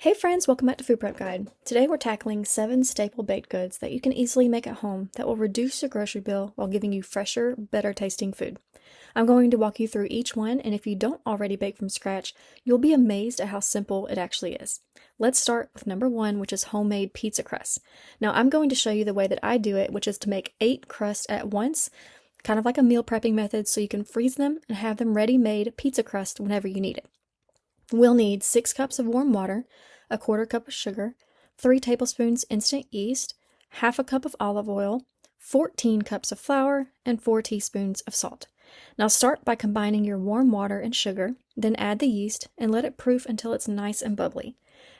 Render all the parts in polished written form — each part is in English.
Hey friends, welcome back to Food Prep Guide. Today we're tackling 7 staple baked goods that you can easily make at home that will reduce your grocery bill while giving you fresher, better tasting food. I'm going to walk you through each one, and if you don't already bake from scratch, you'll be amazed at how simple it actually is. Let's start with number 1, which is homemade pizza crust. Now I'm going to show you the way that I do it, which is to make 8 crusts at once, kind of like a meal prepping method, so you can freeze them and have them ready-made pizza crust whenever you need it. We'll need 6 cups of warm water, a quarter cup of sugar, 3 tablespoons instant yeast, half a cup of olive oil, 14 cups of flour, and 4 teaspoons of salt. Now start by combining your warm water and sugar, then add the yeast and let it proof until it's nice and bubbly.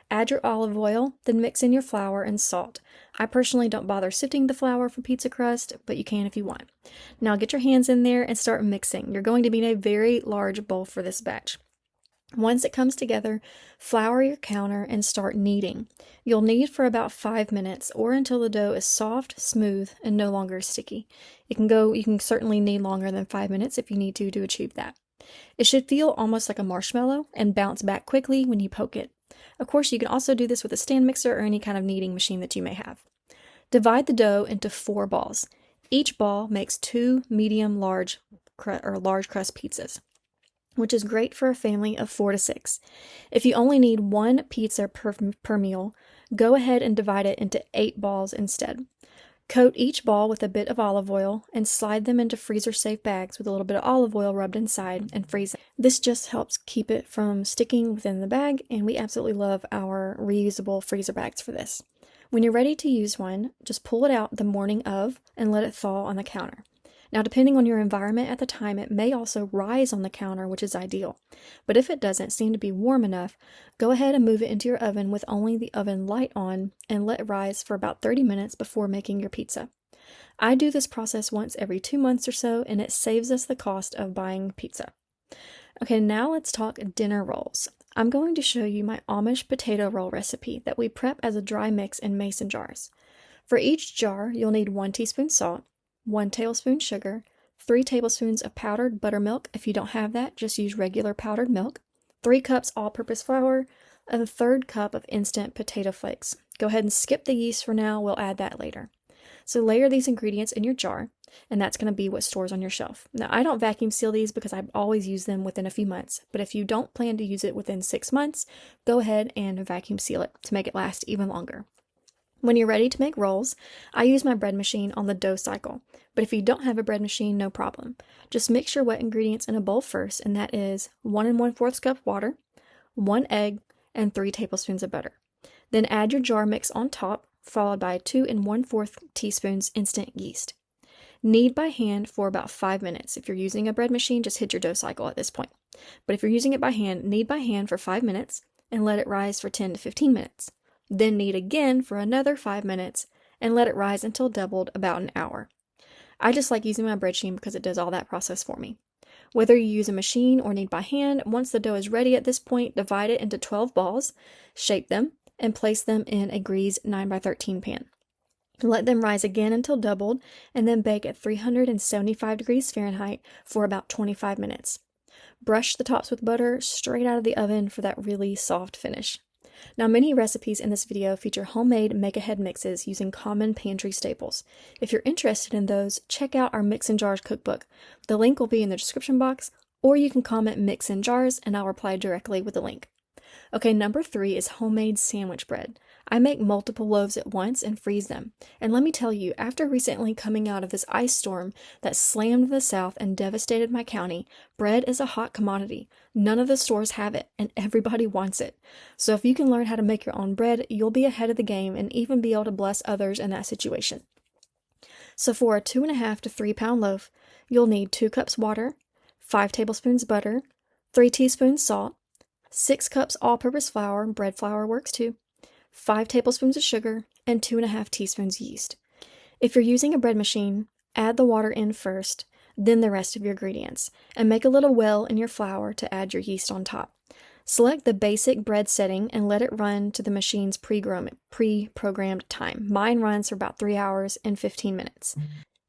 Add your olive oil, then mix in your flour and salt. I personally don't bother sifting the flour for pizza crust, but you can if you want. Now get your hands in there and start mixing. You're going to need a very large bowl for this batch. Once it comes together, flour your counter and start kneading. You'll knead for about 5 minutes or until the dough is soft, smooth, and no longer sticky. You can certainly knead longer than 5 minutes if you need to achieve that. It should feel almost like a marshmallow and bounce back quickly when you poke it. Of course, you can also do this with a stand mixer or any kind of kneading machine that you may have. Divide the dough into 4 balls. Each ball makes 2 large crust pizzas, which is great for a family of 4 to 6. If you only need 1 pizza per meal, go ahead and divide it into 8 balls instead. Coat each ball with a bit of olive oil and slide them into freezer-safe bags with a little bit of olive oil rubbed inside and freeze it. This just helps keep it from sticking within the bag, and we absolutely love our reusable freezer bags for this. When you're ready to use one, just pull it out the morning of and let it thaw on the counter. Now, depending on your environment at the time, it may also rise on the counter, which is ideal. But if it doesn't seem to be warm enough, go ahead and move it into your oven with only the oven light on and let it rise for about 30 minutes before making your pizza. I do this process once every 2 months or so, and it saves us the cost of buying pizza. Okay, now let's talk dinner rolls. I'm going to show you my Amish potato roll recipe that we prep as a dry mix in mason jars. For each jar, you'll need 1 teaspoon salt, 1 tablespoon sugar, 3 tablespoons of powdered buttermilk. If you don't have that, just use regular powdered milk, 3 cups all-purpose flour, and a third cup of instant potato flakes. Go ahead and skip the yeast for now, we'll add that later. So layer these ingredients in your jar, and that's going to be what stores on your shelf. Now, I don't vacuum seal these because I always use them within a few months, but if you don't plan to use it within 6 months, go ahead and vacuum seal it to make it last even longer. When you're ready to make rolls, I use my bread machine on the dough cycle, but if you don't have a bread machine, no problem. Just mix your wet ingredients in a bowl first, and that is 1 1/4 cup water, 1 egg, and 3 tablespoons of butter. Then add your jar mix on top, followed by 2 1/4 teaspoons instant yeast. Knead by hand for about 5 minutes. If you're using a bread machine, just hit your dough cycle at this point. But if you're using it by hand, knead by hand for 5 minutes and let it rise for 10 to 15 minutes. Then knead again for another 5 minutes and let it rise until doubled about an hour. I just like using my bread machine because it does all that process for me. Whether you use a machine or knead by hand, once the dough is ready at this point, divide it into 12 balls, shape them, and place them in a greased 9x13 pan. Let them rise again until doubled, and then bake at 375 degrees Fahrenheit for about 25 minutes. Brush the tops with butter straight out of the oven for that really soft finish. Now, many recipes in this video feature homemade make-ahead mixes using common pantry staples. If you're interested in those, check out our Mix in Jars cookbook. The link will be in the description box, or you can comment Mix in Jars and I'll reply directly with the link. Okay, number 3 is homemade sandwich bread. I make multiple loaves at once and freeze them. And let me tell you, after recently coming out of this ice storm that slammed the south and devastated my county, bread is a hot commodity. None of the stores have it, and everybody wants it. So if you can learn how to make your own bread, you'll be ahead of the game and even be able to bless others in that situation. So for a 2.5 to 3 pound loaf, you'll need 2 cups water, 5 tablespoons butter, 3 teaspoons salt, 6 cups all-purpose flour, bread flour works too, 5 tablespoons of sugar, and 2.5 teaspoons yeast. If you're using a bread machine, add the water in first, then the rest of your ingredients, and make a little well in your flour to add your yeast on top. Select the basic bread setting and let it run to the machine's pre-programmed time. Mine runs for about 3 hours and 15 minutes.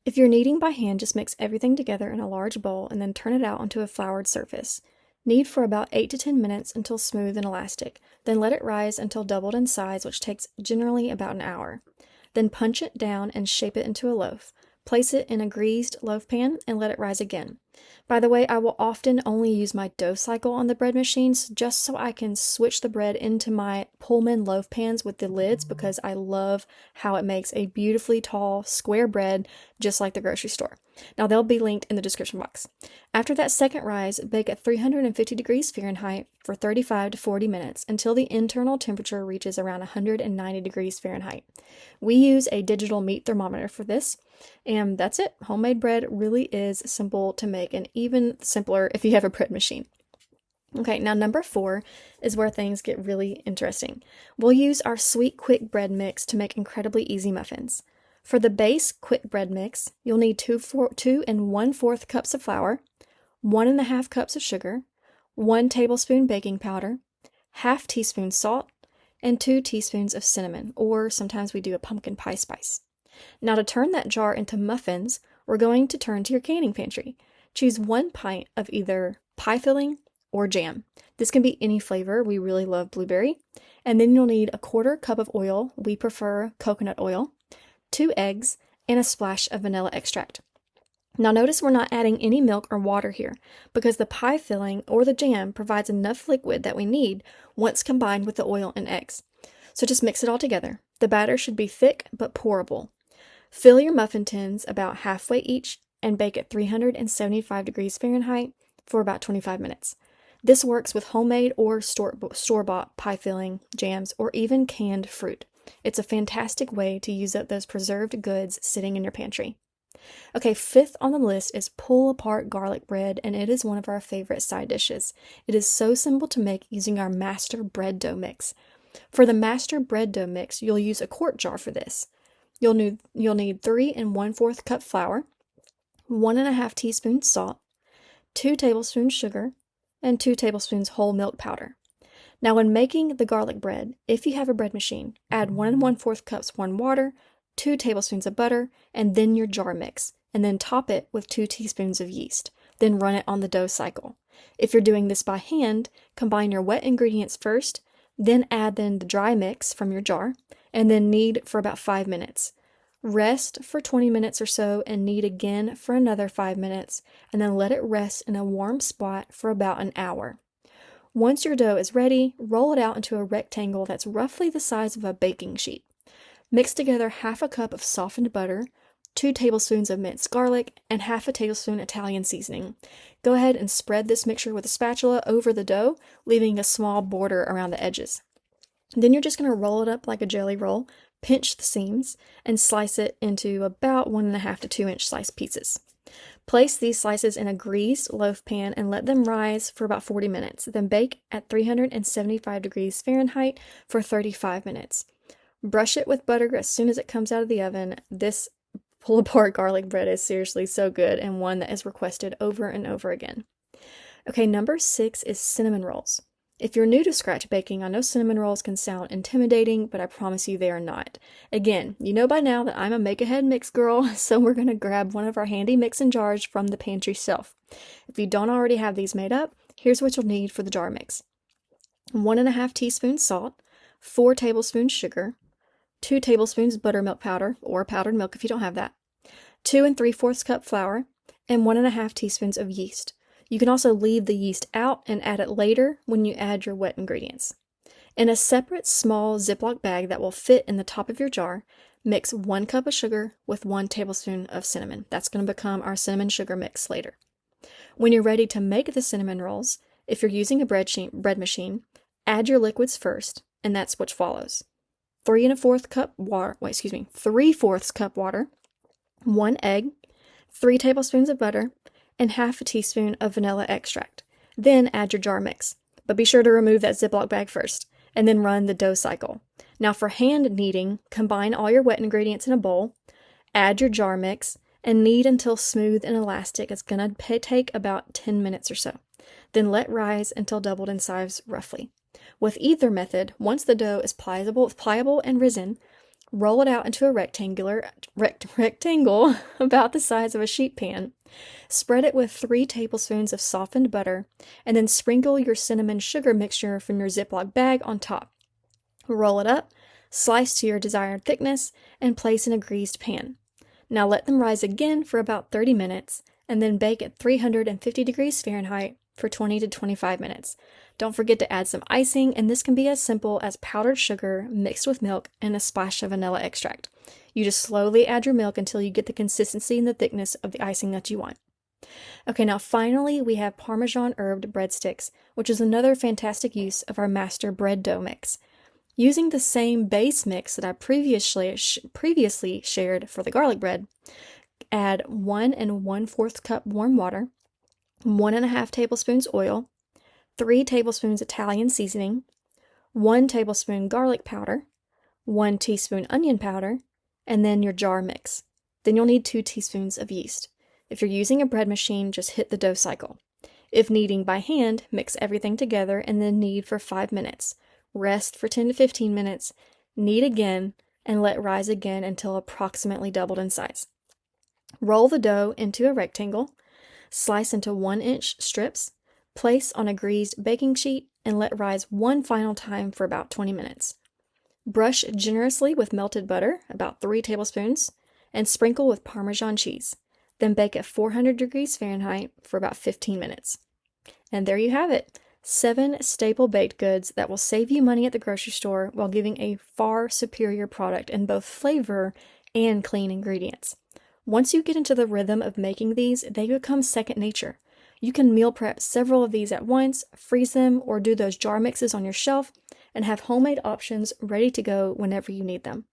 If you're kneading by hand, just mix everything together in a large bowl and then turn it out onto a floured surface. Knead for about 8 to 10 minutes until smooth and elastic. Then let it rise until doubled in size, which takes generally about an hour. Then punch it down and shape it into a loaf. Place it in a greased loaf pan and let it rise again. By the way, I will often only use my dough cycle on the bread machines just so I can switch the bread into my Pullman loaf pans with the lids because I love how it makes a beautifully tall square bread just like the grocery store. Now they'll be linked in the description box. After that second rise, bake at 350 degrees Fahrenheit for 35 to 40 minutes until the internal temperature reaches around 190 degrees Fahrenheit. We use a digital meat thermometer for this. And that's it. Homemade bread really is simple to make and even simpler if you have a bread machine. Okay, now number 4 is where things get really interesting. We'll use our sweet quick bread mix to make incredibly easy muffins. For the base quick bread mix, you'll need 2 1/4 cups of flour, 1 1/2 cups of sugar, 1 tablespoon baking powder, 1/2 teaspoon salt, and 2 teaspoons of cinnamon, or sometimes we do a pumpkin pie spice. Now to turn that jar into muffins, we're going to turn to your canning pantry. Choose 1 pint of either pie filling or jam. This can be any flavor. We really love blueberry. And then you'll need 1/4 cup of oil. We prefer coconut oil, 2 eggs, and a splash of vanilla extract. Now notice we're not adding any milk or water here because the pie filling or the jam provides enough liquid that we need once combined with the oil and eggs. So just mix it all together. The batter should be thick but pourable. Fill your muffin tins about halfway each and bake at 375 degrees Fahrenheit for about 25 minutes. This works with homemade or store-bought pie filling, jams, or even canned fruit. It's a fantastic way to use up those preserved goods sitting in your pantry. Okay, 5th on the list is pull-apart garlic bread, and it is one of our favorite side dishes. It is so simple to make using our master bread dough mix. For the master bread dough mix, you'll use a quart jar for this. You'll need 3 1/4 cup flour, 1 1/2 teaspoons salt, 2 tablespoons sugar, and 2 tablespoons whole milk powder. Now when making the garlic bread, if you have a bread machine, add 1 1/4 cups warm water, 2 tablespoons of butter, and then your jar mix, and then top it with 2 teaspoons of yeast. Then run it on the dough cycle. If you're doing this by hand, combine your wet ingredients first, then add the dry mix from your jar, and then knead for about 5 minutes. Rest for 20 minutes or so and knead again for another 5 minutes, and then let it rest in a warm spot for about an hour. Once your dough is ready, roll it out into a rectangle that's roughly the size of a baking sheet. Mix together 1/2 cup of softened butter, 2 tablespoons of minced garlic, and 1/2 tablespoon Italian seasoning. Go ahead and spread this mixture with a spatula over the dough, leaving a small border around the edges. Then you're just going to roll it up like a jelly roll, pinch the seams, and slice it into about 1 1/2 to 2 inch slice pieces. Place these slices in a greased loaf pan and let them rise for about 40 minutes. Then bake at 375 degrees Fahrenheit for 35 minutes. Brush it with butter as soon as it comes out of the oven. This pull-apart garlic bread is seriously so good and one that is requested over and over again. Okay, number 6 is cinnamon rolls. If you're new to scratch baking, I know cinnamon rolls can sound intimidating, but I promise you they are not. Again, you know by now that I'm a make-ahead mix girl, so we're going to grab one of our handy mixing jars from the pantry shelf. If you don't already have these made up, here's what you'll need for the jar mix. 1 1/2 teaspoons salt, 4 tablespoons sugar, 2 tablespoons buttermilk powder, or powdered milk if you don't have that, 2 3/4 cup flour, and 1 1/2 teaspoons of yeast. You can also leave the yeast out and add it later when you add your wet ingredients. In a separate small Ziploc bag that will fit in the top of your jar, mix 1 cup of sugar with 1 tablespoon of cinnamon. That's going to become our cinnamon sugar mix later. When you're ready to make the cinnamon rolls, if you're using a bread machine, add your liquids first, and that's what follows. 3 1/4 cup water, 3/4 cup water, 1 egg, 3 tablespoons of butter, and 1/2 teaspoon of vanilla extract. Then add your jar mix, but be sure to remove that Ziploc bag first, and then run the dough cycle. Now for hand kneading, combine all your wet ingredients in a bowl, add your jar mix, and knead until smooth and elastic. It's going to take about 10 minutes or so. Then let rise until doubled in size roughly. With either method, once the dough is pliable and risen, Roll it out into a rectangle about the size of a sheet pan. Spread it with 3 tablespoons of softened butter, and then sprinkle your cinnamon sugar mixture from your Ziploc bag on top. Roll it up, slice to your desired thickness, and place in a greased pan. Now let them rise again for about 30 minutes, and then bake at 350 degrees Fahrenheit for 20 to 25 minutes. Don't forget to add some icing, and this can be as simple as powdered sugar mixed with milk and a splash of vanilla extract. You just slowly add your milk until you get the consistency and the thickness of the icing that you want. Okay, now finally we have Parmesan herbed breadsticks, which is another fantastic use of our master bread dough mix. Using the same base mix that I previously shared for the garlic bread, add 1 1/4 cup warm water, 1½ tablespoons oil, 3 tablespoons Italian seasoning, 1 tablespoon garlic powder, 1 teaspoon onion powder, and then your jar mix. Then you'll need 2 teaspoons of yeast. If you're using a bread machine, just hit the dough cycle. If kneading by hand, mix everything together and then knead for 5 minutes. Rest for 10 to 15 minutes, knead again, and let rise again until approximately doubled in size. Roll the dough into a rectangle, slice into 1-inch strips, place on a greased baking sheet, and let rise one final time for about 20 minutes. Brush generously with melted butter, about 3 tablespoons, and sprinkle with Parmesan cheese. Then bake at 400 degrees Fahrenheit for about 15 minutes. And there you have it. 7 staple baked goods that will save you money at the grocery store while giving a far superior product in both flavor and clean ingredients. Once you get into the rhythm of making these, they become second nature. You can meal prep several of these at once, freeze them, or do those jar mixes on your shelf, and have homemade options ready to go whenever you need them.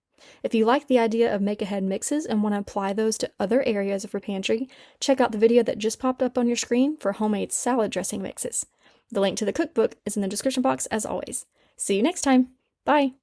If you like the idea of make-ahead mixes and want to apply those to other areas of your pantry, check out the video that just popped up on your screen for homemade salad dressing mixes. The link to the cookbook is in the description box as always. See you next time. Bye!